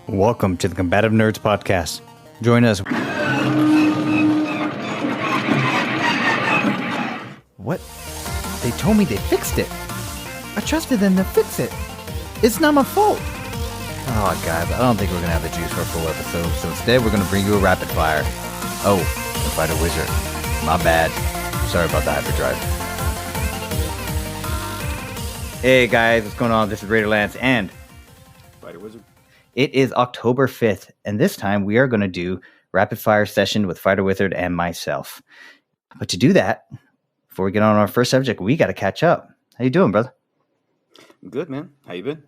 Welcome to the Combative Nerds Podcast. Join us. What? They told me they fixed it. I trusted them to fix it. It's not my fault. Oh, guys, I don't think we're going to have the juice for a full episode, so instead we're going to bring you a rapid fire. Oh, the FighterWizard. My bad. Sorry about the hyperdrive. Hey guys, what's going on? This is Raiderlance and FighterWizard. It is October 5th, and this time we are going to do rapid fire session with FighterWizard and myself. But to do that, before we get on our first subject, we got to catch up. How you doing, brother? Good, man. How you been?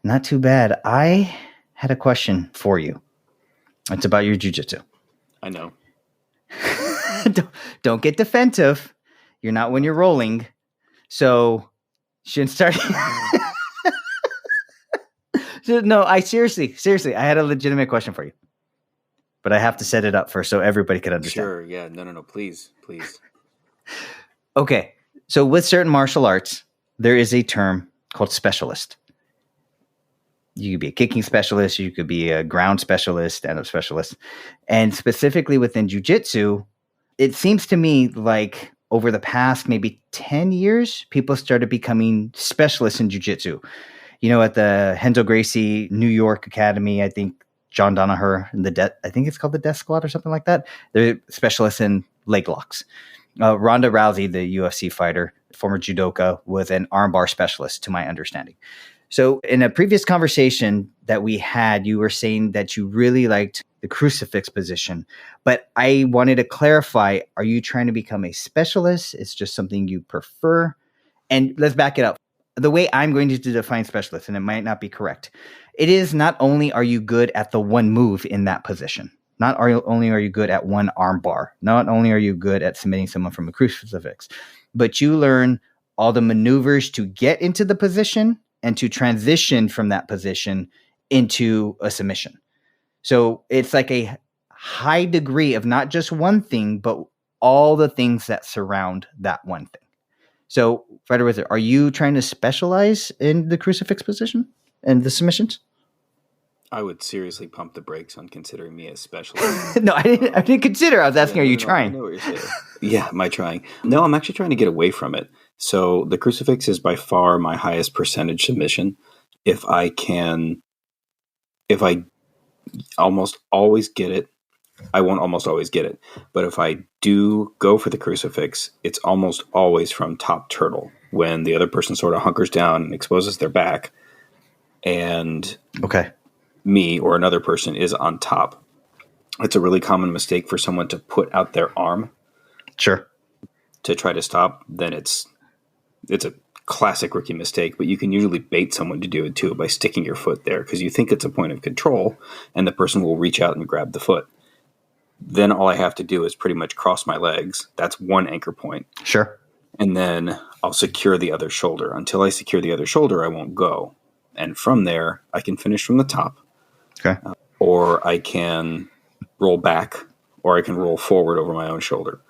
Not too bad. I had a question for you. It's about your jiu-jitsu. I know. Don't get defensive. You're not when you're rolling. So, shouldn't start. No, I seriously, I had a legitimate question for you. But I have to set it up first so everybody can understand. Sure, yeah. No. Please. Okay. So with certain martial arts, there is a term called specialist. You could be a kicking specialist, you could be a ground specialist, stand-up specialist. And specifically within jiu-jitsu, it seems to me like over the past maybe 10 years, people started becoming specialists in jiu-jitsu. You know, at the Renzo Gracie New York Academy, I think John Danaher, I think it's called the Death Squad or something like that. They're specialists in leg locks. Ronda Rousey, the UFC fighter, former judoka, was an armbar specialist, to my understanding. So in a previous conversation that we had, you were saying that you really liked the crucifix position. But I wanted to clarify, are you trying to become a specialist? It's just something you prefer? And let's back it up. The way I'm going to define specialist, and it might not be correct, it is not only are you good at the one move in that position, not only are you good at one arm bar, not only are you good at submitting someone from a crucifix, but you learn all the maneuvers to get into the position and to transition from that position into a submission. So it's like a high degree of not just one thing, but all the things that surround that one thing. So, FighterWizard, are you trying to specialize in the crucifix position and the submissions? I would seriously pump the brakes on considering me a specialist. No, I didn't consider. I was asking, are you trying? I know what you're saying. Yeah, am I trying? No, I'm actually trying to get away from it. So the crucifix is by far my highest percentage submission. If I almost always get it, I won't almost always get it. But if I do go for the crucifix, it's almost always from top turtle when the other person sort of hunkers down and exposes their back. And me or another person is on top. It's a really common mistake for someone to put out their arm. Sure. To try to stop. Then it's a classic rookie mistake, but you can usually bait someone to do it too by sticking your foot there because you think it's a point of control and the person will reach out and grab the foot. Then all I have to do is pretty much cross my legs. That's one anchor point. Sure. And then I'll secure the other shoulder. Until I secure the other shoulder, I won't go. And from there, I can finish from the top. Okay. Or I can roll back, or I can roll forward over my own shoulder.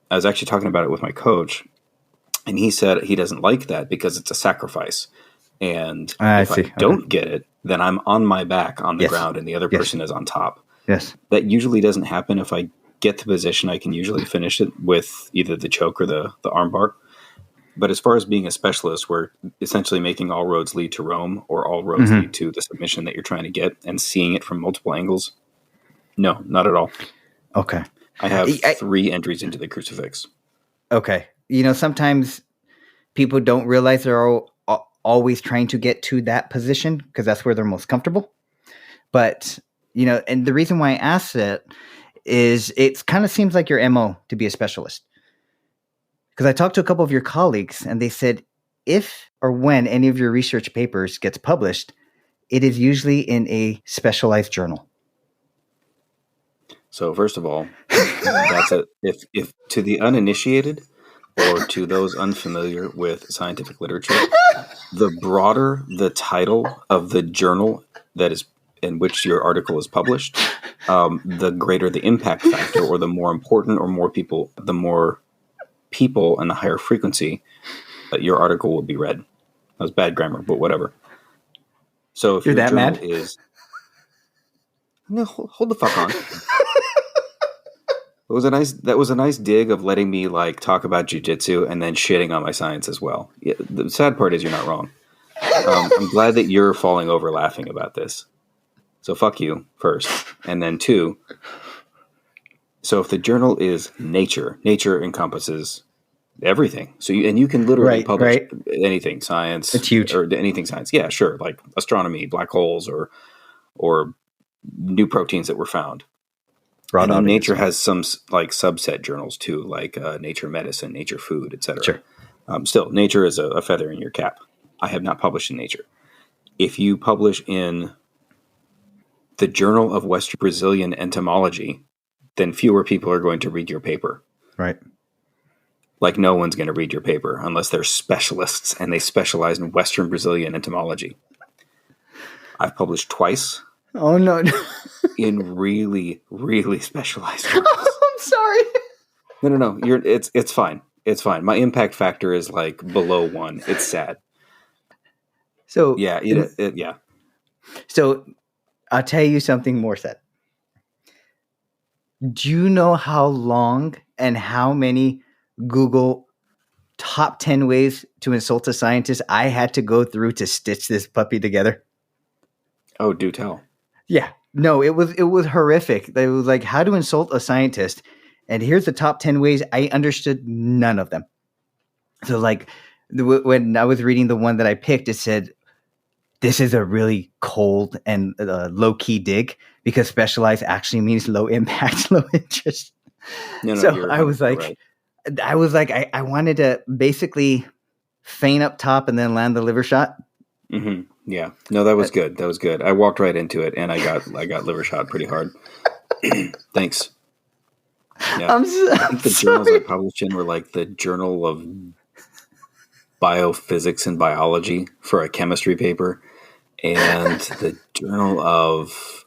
I was actually talking about it with my coach, and he said he doesn't like that because it's a sacrifice. And if I don't get it, then I'm on my back on the ground, and the other person is on top. Yes. That usually doesn't happen. If I get the position, I can usually finish it with either the choke or the arm bar. But as far as being a specialist, we're essentially making all roads lead to Rome or all roads lead to the submission that you're trying to get and seeing it from multiple angles. No, not at all. Okay. I have 3 entries into the crucifix. Okay. You know, sometimes people don't realize they're always trying to get to that position because that's where they're most comfortable. But you know, and the reason why I asked that is it kind of seems like your MO to be a specialist. Because I talked to a couple of your colleagues and they said if or when any of your research papers gets published, it is usually in a specialized journal. So first of all, that's if to the uninitiated or to those unfamiliar with scientific literature, the broader the title of the journal that is in which your article is published, the greater the impact factor, or the more important or the more people and the higher frequency that your article will be read. That was bad grammar, but whatever. So if you're your that journal mad? is No, hold the fuck on. That was a nice dig of letting me like talk about jujitsu and then shitting on my science as well. Yeah, the sad part is you're not wrong. I'm glad that you're falling over laughing about this. So fuck you first, and then two. So if the journal is nature encompasses everything. So you can literally publish anything, science. It's huge. Or anything science. Yeah, sure, like astronomy, black holes, or new proteins that were found. And then Nature has some like subset journals too, like Nature Medicine, Nature Food, etc. Sure. Still, Nature is a feather in your cap. I have not published in Nature. If you publish in the Journal of West Brazilian Entomology, then fewer people are going to read your paper. Right. Like no one's going to read your paper unless they're specialists and they specialize in Western Brazilian entomology. I've published twice. Oh, no. In really, really specialized journals. I'm sorry. No. It's fine. It's fine. My impact factor is like below 1. It's sad. So yeah. Yeah. So I'll tell you something more sad. Do you know how long and how many Google top 10 ways to insult a scientist I had to go through to stitch this puppy together? Oh, do tell. Yeah. No, it was horrific. It was like how to insult a scientist. And here's the top 10 ways. I understood none of them. So like when I was reading the one that I picked, it said, this is a really cold and low-key dig because specialized actually means low impact, low interest. No, so I was like, right. I wanted to basically feint up top and then land the liver shot. Mm-hmm. Yeah. No, that was good. That was good. I walked right into it and I got liver shot pretty hard. Thanks. Yeah. I think the journals I published in were like the Journal of Biophysics and Biology for a chemistry paper, and the Journal of,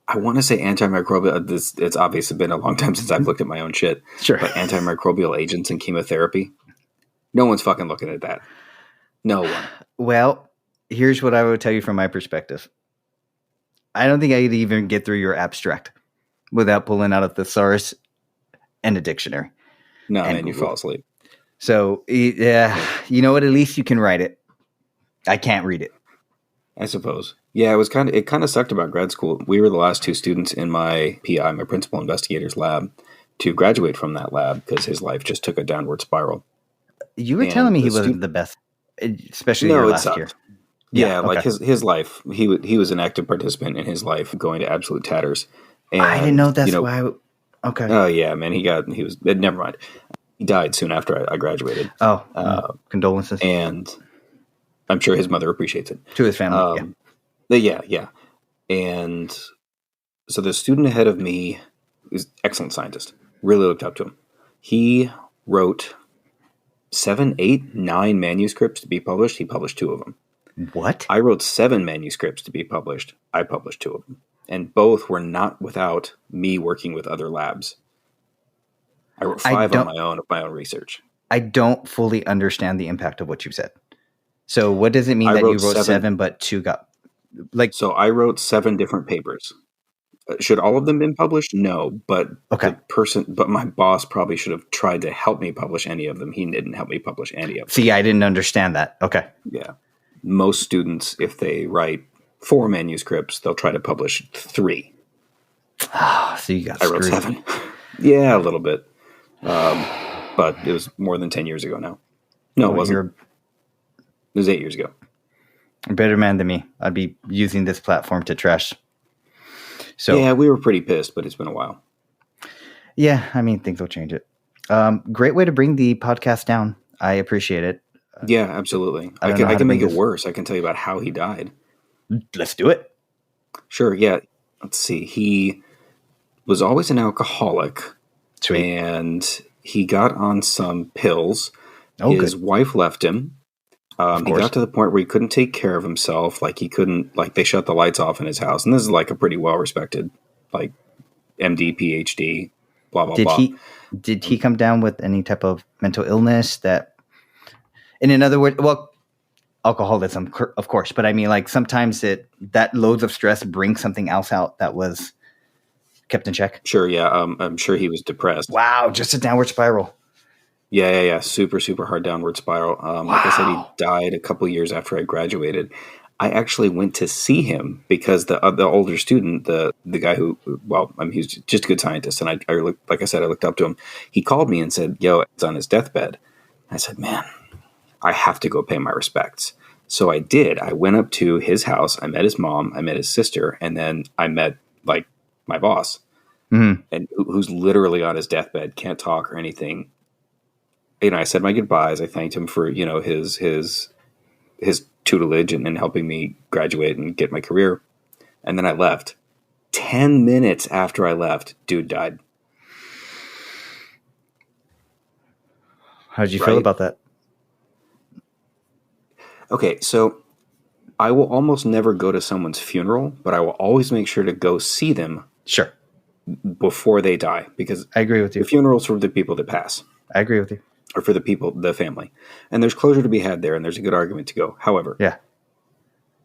I want to say antimicrobial. It's obviously been a long time since I've looked at my own shit. Sure. But antimicrobial agents and chemotherapy. No one's fucking looking at that. No one. Well, here's what I would tell you from my perspective. I don't think I could even get through your abstract without pulling out a thesaurus and a dictionary. No, and you fall asleep. So, yeah, you know what? At least you can write it. I can't read it. I suppose. Yeah, it kind of sucked about grad school. We were the last 2 students in my PI, my principal investigator's lab, to graduate from that lab because his life just took a downward spiral. You were telling me he wasn't the best, especially your last year. Yeah, like his life. He was an active participant in his life, going to absolute tatters. And, I didn't know that's why. Okay. Oh yeah, man. He was. Never mind. He died soon after I graduated. Oh, condolences. And I'm sure his mother appreciates it. To his family. Yeah. And so the student ahead of me is an excellent scientist. Really looked up to him. He wrote 7, 8, 9 manuscripts to be published. He published 2 of them. What? I wrote 7 manuscripts to be published. I published 2 of them. And both were not without me working with other labs. I wrote 5 on my own of my own research. I don't fully understand the impact of what you said. So what does it mean that you wrote 7 but 2 got like? So I wrote 7 different papers. Should all of them been published? No, but but my boss probably should have tried to help me publish any of them. He didn't help me publish any of them. See, I didn't understand that. Okay. Yeah. Most students, if they write 4 manuscripts, they'll try to publish 3. So you got I wrote 7. Yeah, a little bit. But it was more than 10 years ago now. No, it wasn't. It was 8 years ago. A better man than me. I'd be using this platform to trash. So yeah, we were pretty pissed, but it's been a while. Yeah, I mean, things will change it. Great way to bring the podcast down. I appreciate it. Yeah, absolutely. I can make it worse. I can tell you about how he died. Let's do it. Sure, yeah. Let's see. He was always an alcoholic. Sweet. And he got on some pills. His wife left him. He got to the point where he couldn't take care of himself. Like they shut the lights off in his house. And this is like a pretty well-respected, like MD, PhD, blah, blah, blah. Did he come down with any type of mental illness that, in other words, well, alcoholism, of course. But I mean, like sometimes that loads of stress brings something else out that was kept in check. Sure, yeah. I'm sure he was depressed. Wow, just a downward spiral. Yeah. Super, super hard downward spiral. Like I said, he died a couple years after I graduated. I actually went to see him because the older student, the guy who, well, I mean, he's just a good scientist, and I like I said, I looked up to him. He called me and said, "Yo, it's on his deathbed." I said, "Man, I have to go pay my respects." So I did. I went up to his house. I met his mom. I met his sister, and then I met like my boss, and who's literally on his deathbed, can't talk or anything. You know, I said my goodbyes. I thanked him for, you know, his tutelage and helping me graduate and get my career. And then I left. 10 minutes after I left, dude died. How did you feel about that? Okay, so I will almost never go to someone's funeral, but I will always make sure to go see them. Sure. Before they die, because I agree with you. The funeral's for the people that pass. I agree with you. Or for the people, the family. And there's closure to be had there, and there's a good argument to go. However,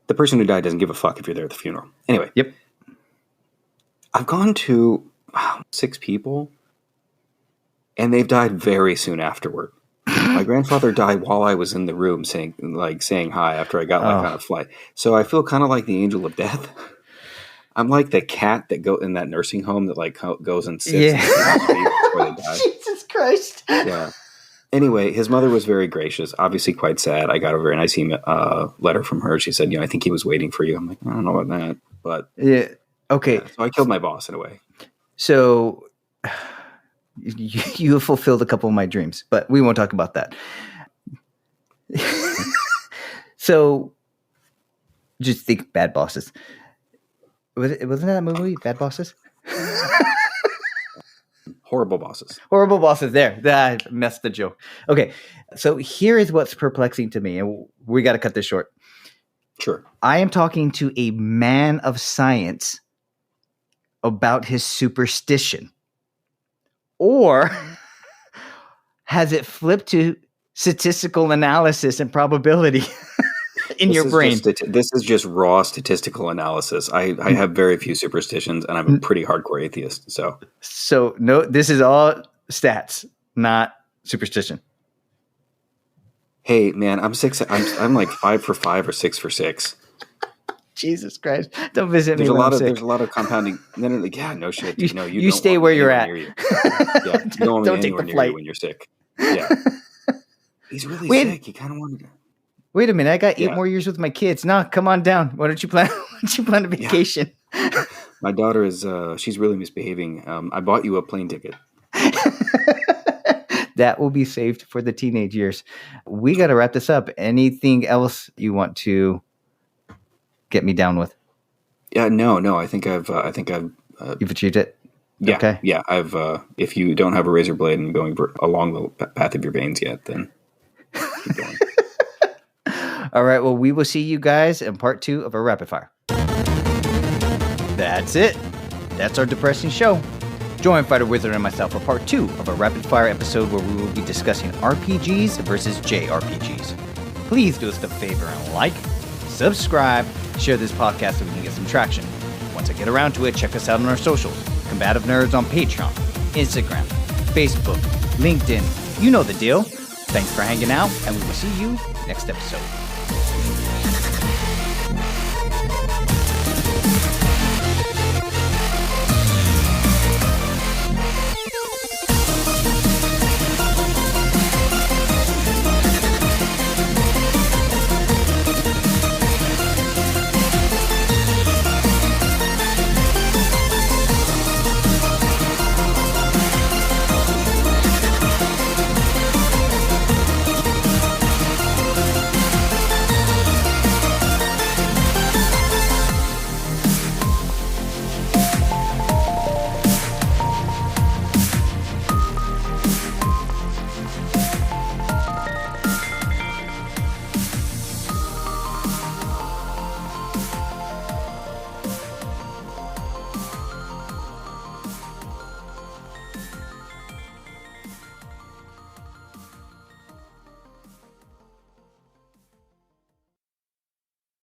the person who died doesn't give a fuck if you're there at the funeral. Anyway. Yep. I've gone to 6 people, and they've died very soon afterward. My grandfather died while I was in the room saying hi after I got on a flight. So I feel kind of like the angel of death. I'm like the cat that go in that nursing home that like goes and sits before they die. Jesus Christ. Yeah. Anyway, his mother was very gracious, obviously quite sad. I got a very nice letter from her. She said, I think he was waiting for you. I'm like, I don't know about that. But yeah. Okay. Yeah, so I killed my boss in a way. So you have fulfilled a couple of my dreams, but we won't talk about that. So just think Bad Bosses. Wasn't that a movie, Bad Bosses? Horrible Bosses. Horrible Bosses. There. That messed the joke. Okay. So here is what's perplexing to me, and we got to cut this short. Sure. I am talking to a man of science about his superstition. Or has it flipped to statistical analysis and probability in your brain? This is just raw statistical analysis. I have very few superstitions, and I'm a pretty hardcore atheist. So no, this is all stats, not superstition. Hey, man, I'm like 5 for 5 or 6 for 6. Jesus Christ! Don't visit me. There's a lot of compounding. No shit. You stay where you're at. You don't take the flight when you're sick. Yeah, he's really sick. He kind of wanted to. Wait a minute! I got 8 more years with my kids. No, come on down. Why don't you plan? Why don't you plan a vacation? Yeah. My daughter is. She's really misbehaving. I bought you a plane ticket. That will be saved for the teenage years. We got to wrap this up. Anything else you want to get me down with? Yeah, no. I think I've you've achieved it. Yeah, okay. Yeah, I've. If you don't have a razor blade and going along the path of your veins yet, then keep going. All right. Well, we will see you guys in part 2 of our rapid fire. That's it. That's our depressing show. Join FighterWizard and myself for part 2 of a rapid fire episode where we will be discussing RPGs versus JRPGs. Please do us the favor and like, subscribe, share this podcast so we can get some traction. Once I get around to it, check us out on our socials. Combative Nerds on Patreon, Instagram, Facebook, LinkedIn. You know the deal. Thanks for hanging out, and we will see you next episode.